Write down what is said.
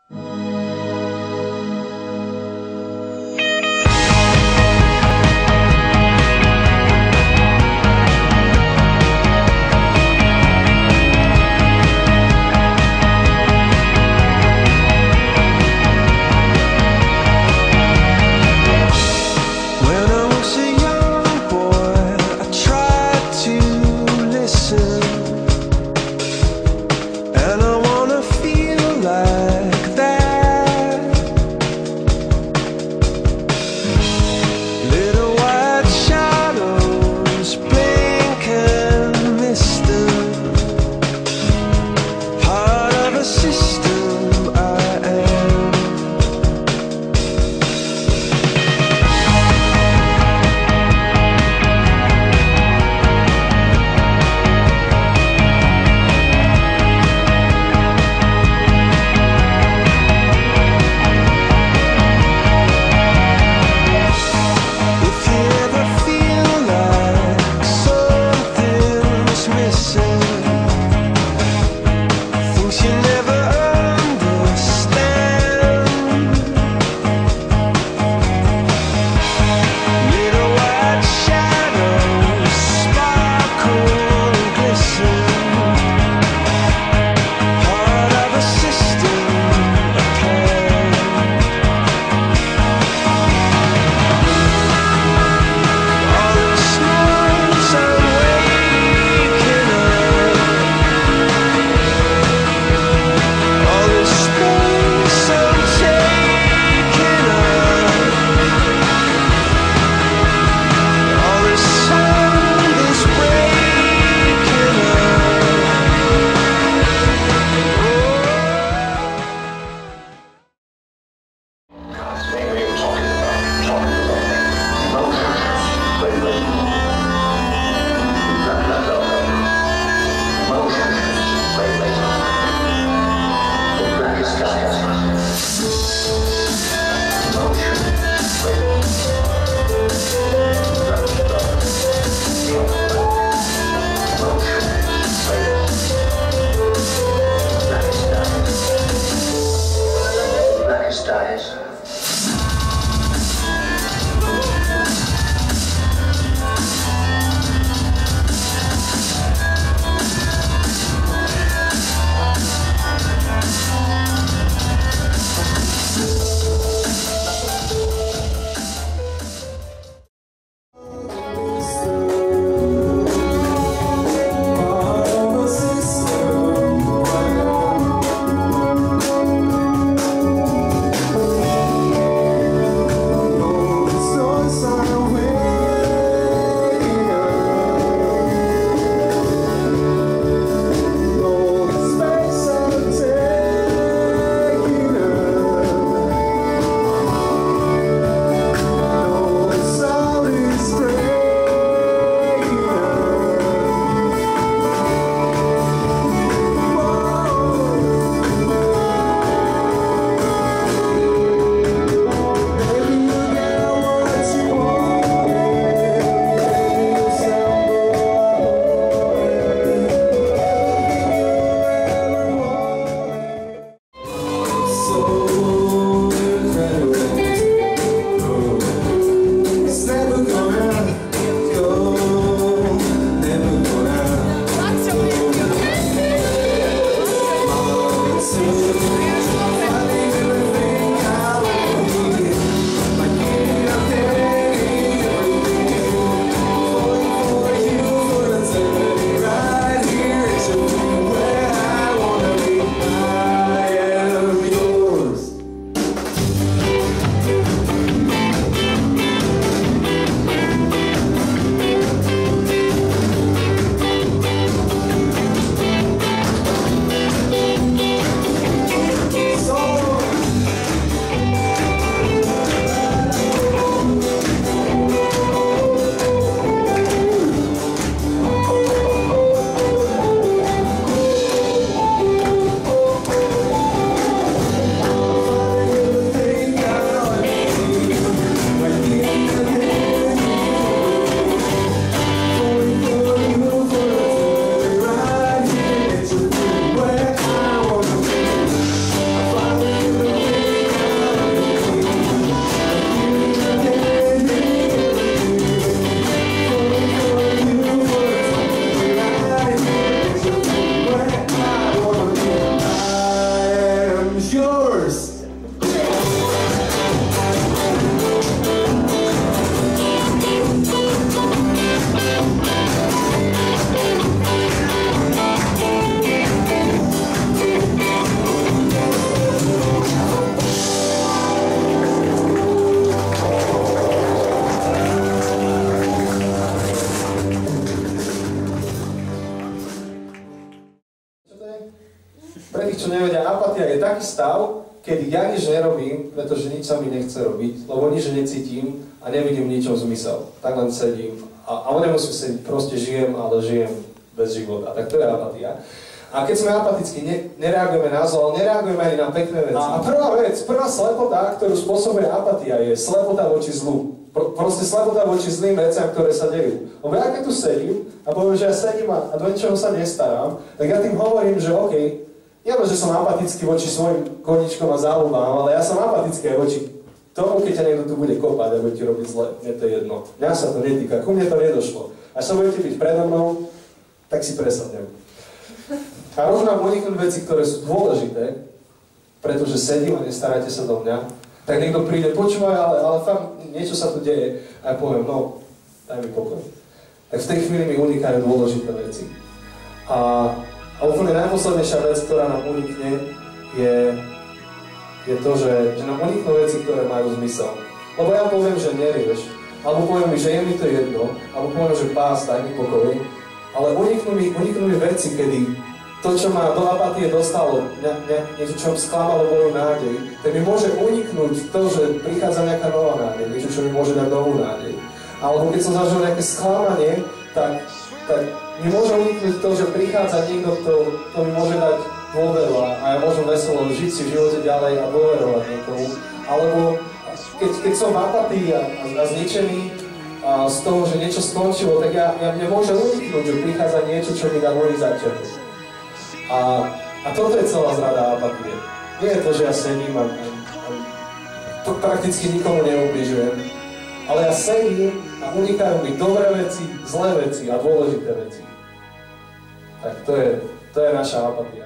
And I wanna feel like that. apatia je taký stav, kedy ja nič nerobím, pretože nič sa mi nechce robiť, lebo nič necítim a nevidím ničom zmysel. Tak len sedím a nemusím sedieť, proste žijem, ale žijem bez života. Tak to je apatia. A keď sme apatickí, nereagujeme na zlo, ale nereagujeme ani na pekné veci. A prvá slepota, ktorú spôsobuje apatia, je slepota voči zlu. Proste slepota voči zlým veciam, ktoré sa dejú. Lebo ja keď tu sedím a poviem, že ja sedím a do ničoho sa nestarám, tak ja tým hovorím, že OK, nielen, že som apatický voči svojim koničkom a záľubám, ale ja som apatický aj voči tomu, keď ťa niekto tu bude kopať a bude ti robiť zle. Mne to je jedno. Mňa sa to netýka, ku mne to nedošlo. Až sa budete byť predo mnou, tak si presadnem. A môžu nám uniknúť veci, ktoré sú dôležité, pretože sedím a nestaráte sa do mňa, tak niekto príde, počúvaj, ale fakt niečo sa tu deje. A ja poviem, no, daj mi pokoj. Tak v tej chvíli mi unikajú dôležité veci. A úplne najposlednejšia vec, ktorá nám unikne, je to, že nám uniknú veci, ktoré majú zmysel. Lebo ja poviem, že nerieš, alebo poviem mi, že je mi to jedno, alebo poviem, že pás, daj mi pokoj, ale uniknú mi veci, kedy to, čo ma do apatie dostalo, niečo, čo mi sklamalo moju nádej, tak mi môže uniknúť to, že prichádza nejaká nová nádej, niečo, čo mi môže dať novú nádej. Alebo keď som zažil nejaké sklamanie, tak mi môže uniknúť to, že prichádza niekto, kto mi môže dať dôveru a ja môžem veselo žiť si v živote ďalej a dôverovať niekomu. Alebo keď som v apatii a zničený z toho, že niečo skončilo, tak mne môže uniknúť, že prichádza niečo, čo mi dá nový začiatok. A toto je celá zrada apatie. Nie je to, že ja sedím a prakticky nikomu neubližujem, ale ja sedím a unikajú mi dobré veci, zlé veci a dôležité veci. Tak to je naša apatia.